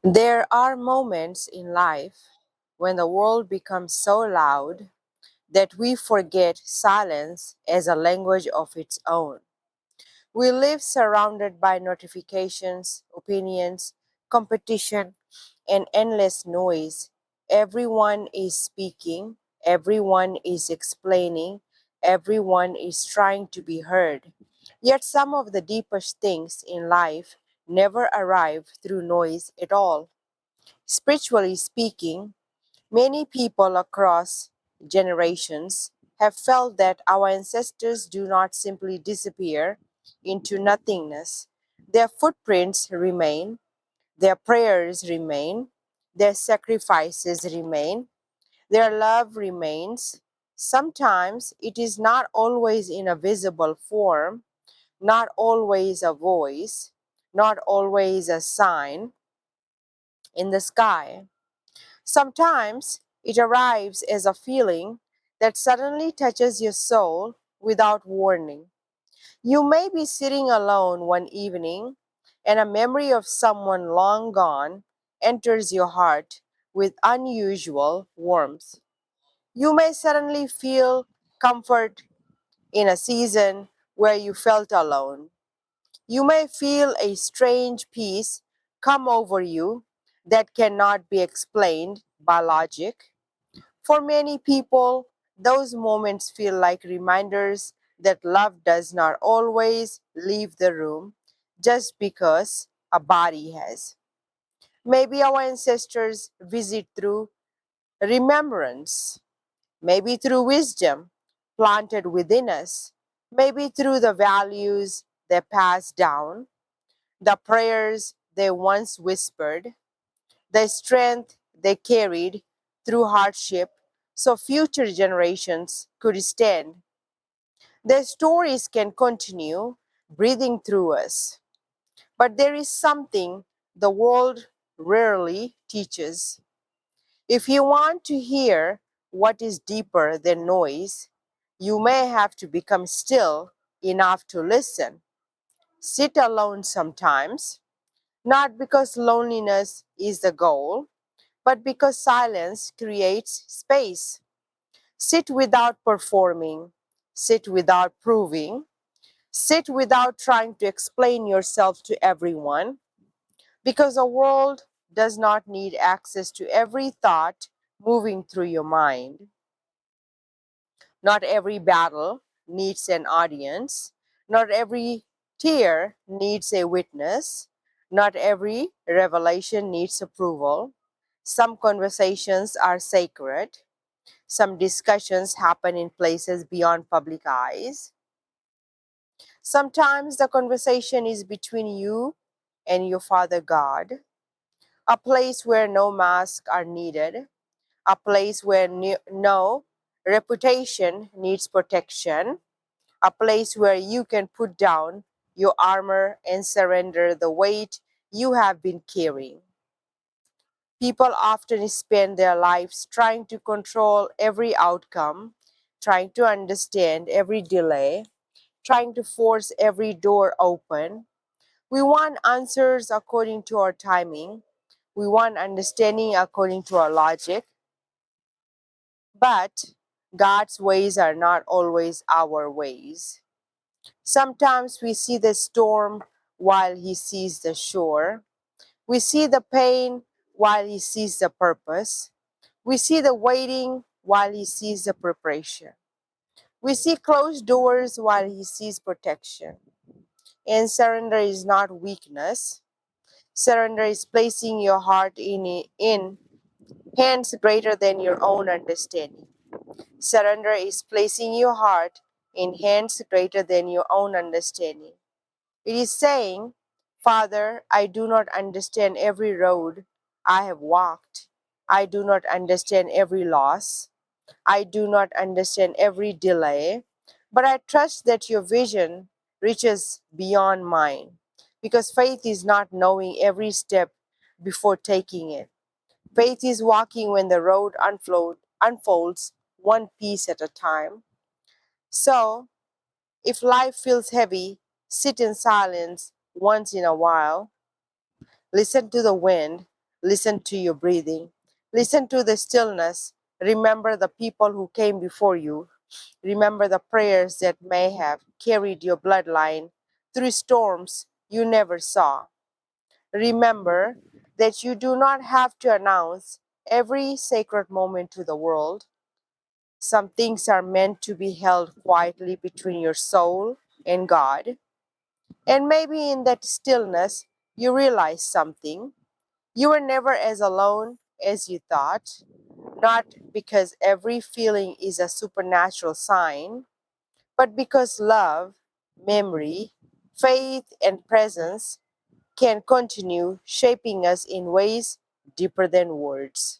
There are moments in life when the world becomes so loud that we forget silence as a language of its own. We live surrounded by notifications, opinions, competition, and endless noise. Everyone is speaking, everyone is explaining, everyone is trying to be heard. Yet some of the deepest things in life never arrive through noise at all. Spiritually speaking, many people across generations have felt that our ancestors do not simply disappear into nothingness. Their footprints remain, their prayers remain, their sacrifices remain, their love remains. Sometimes it is not always in a visible form, not always a voice, not always a sign in the sky. Sometimes it arrives as a feeling that suddenly touches your soul without warning. You may be sitting alone one evening, and a memory of someone long gone enters your heart with unusual warmth. You may suddenly feel comfort in a season where you felt alone. You may feel a strange peace come over you that cannot be explained by logic. For many people, those moments feel like reminders that love does not always leave the room just because a body has. Maybe our ancestors visit through remembrance, maybe through wisdom planted within us, maybe through the values they passed down, the prayers they once whispered, the strength they carried through hardship so future generations could stand. Their stories can continue breathing through us. But there is something the world rarely teaches. If you want to hear what is deeper than noise, you may have to become still enough to listen. Sit alone sometimes, not because loneliness is the goal, but because silence creates space. Sit without performing, sit without proving, sit without trying to explain yourself to everyone, because the world does not need access to every thought moving through your mind. Not every battle needs an audience, not every tear needs a witness, not every revelation needs approval. Some conversations are sacred. Some discussions happen in places beyond public eyes. Sometimes the conversation is between you and your Father God, a place where no masks are needed, a place where no reputation needs protection, a place where you can put down your armor and surrender the weight you have been carrying. People often spend their lives trying to control every outcome, trying to understand every delay, trying to force every door open. We want answers according to our timing. We want understanding according to our logic. But God's ways are not always our ways. Sometimes we see the storm while He sees the shore. We see the pain while He sees the purpose. We see the waiting while He sees the preparation. We see closed doors while He sees protection. And surrender is not weakness. Surrender is placing your heart in hands greater than your own understanding. Surrender is placing your heart in hands greater than your own understanding. It is saying, Father, I do not understand every road I have walked. I do not understand every loss. I do not understand every delay, but I trust that your vision reaches beyond mine. Because faith is not knowing every step before taking it. Faith is walking when the road unfolds one piece at a time. So, if life feels heavy, sit in silence once in a while. Listen to the wind. Listen to your breathing. Listen to the stillness. Remember the people who came before you. Remember the prayers that may have carried your bloodline through storms you never saw. Remember that you do not have to announce every sacred moment to the world. Some things are meant to be held quietly between your soul and God. And maybe in that stillness, you realize something. You were never as alone as you thought, not because every feeling is a supernatural sign, but because love, memory, faith, and presence can continue shaping us in ways deeper than words.